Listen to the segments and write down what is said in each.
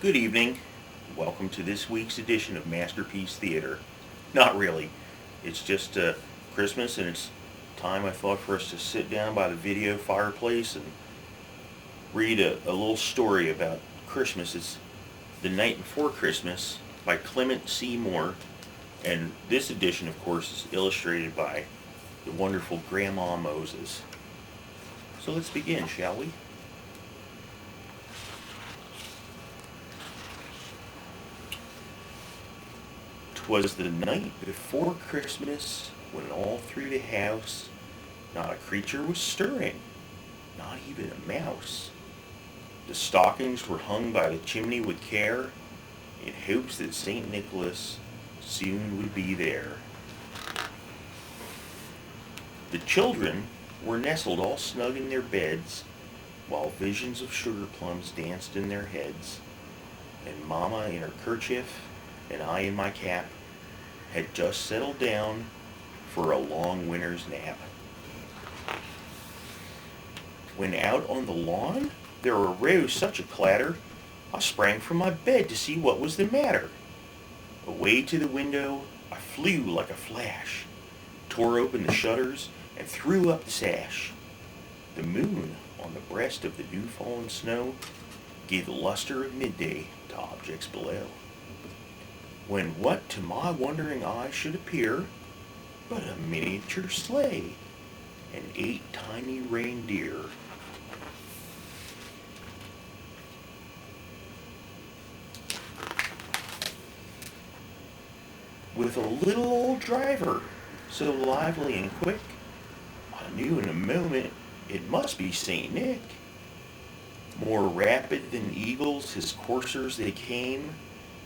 Good evening. Welcome to this week's edition of Masterpiece Theater. Not really. It's just Christmas, and it's time I thought for us to sit down by the video fireplace and read a little story about Christmas. It's The Night Before Christmas by Clement C. Moore. And this edition, of course, is illustrated by the wonderful Grandma Moses. So let's begin, shall we? 'Twas the night before Christmas, when all through the house not a creature was stirring, not even a mouse. The stockings were hung by the chimney with care, in hopes that St. Nicholas soon would be there. The children were nestled all snug in their beds, while visions of sugar plums danced in their heads, and Mama in her kerchief and I in my cap had just settled down for a long winter's nap. When out on the lawn there arose such a clatter, I sprang from my bed to see what was the matter. Away to the window I flew like a flash, tore open the shutters and threw up the sash. The moon on the breast of the new-fallen snow gave the luster of midday to objects below. When what to my wondering eye should appear but a miniature sleigh and 8 tiny reindeer. With a little old driver, so lively and quick, I knew in a moment it must be St. Nick. More rapid than eagles his coursers they came,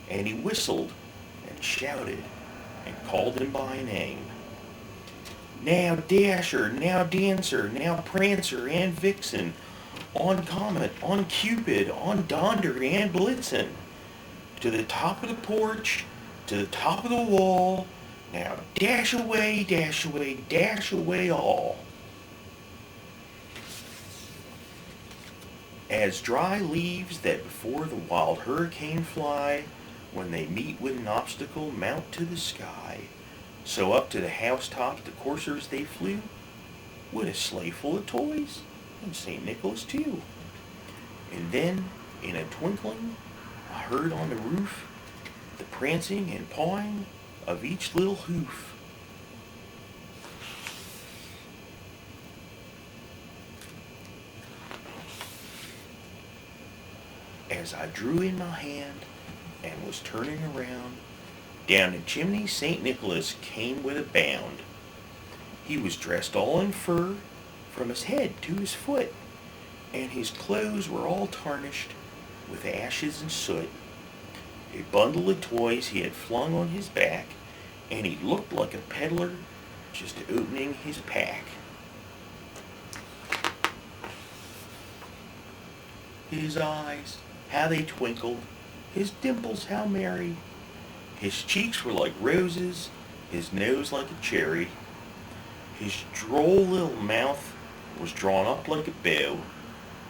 and he whistled and shouted and called him by name. Now Dasher, now Dancer, now Prancer and Vixen, on Comet, on Cupid, on Donder and Blitzen, to the top of the porch, to the top of the wall, now dash away, dash away, dash away all. As dry leaves that before the wild hurricane fly, when they meet with an obstacle mount to the sky, so up to the housetop the coursers they flew, with a sleigh full of toys, and St. Nicholas too. And then, in a twinkling, I heard on the roof the prancing and pawing of each little hoof. As I drew in my hand and was turning around, down the chimney St. Nicholas came with a bound. He was dressed all in fur, from his head to his foot, and his clothes were all tarnished with ashes and soot. A bundle of toys he had flung on his back, and he looked like a peddler just opening his pack. His eyes, how they twinkled, his dimples how merry. His cheeks were like roses, his nose like a cherry. His droll little mouth was drawn up like a bow,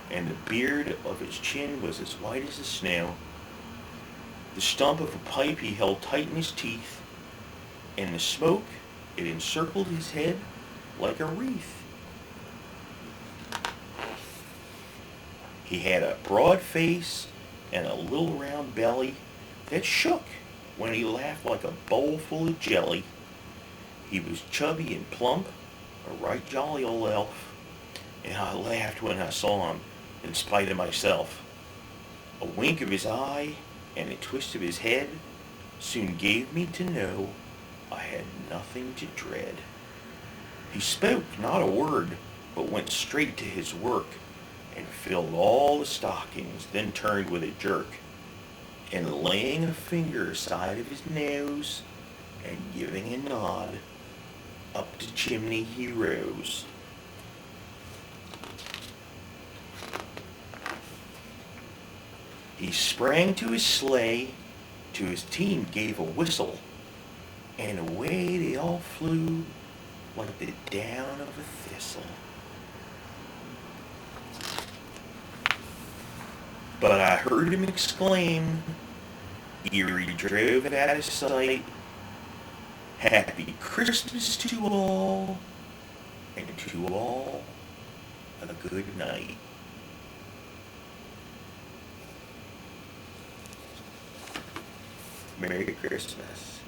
and the beard of his chin was as white as the snow. The stump of a pipe he held tight in his teeth, and the smoke, it encircled his head like a wreath. He had a broad face and a little round belly that shook when he laughed like a bowl full of jelly. He was chubby and plump, a right jolly old elf, and I laughed when I saw him in spite of myself. A wink of his eye and a twist of his head soon gave me to know I had nothing to dread. He spoke not a word, but went straight to his work, and filled all the stockings, then turned with a jerk, and laying a finger aside of his nose, and giving a nod, up the chimney he rose. He sprang to his sleigh, to his team gave a whistle, and away they all flew like the down of a thistle. But I heard him exclaim, ere he drove out of sight, "Happy Christmas to all, and to all a good night." Merry Christmas.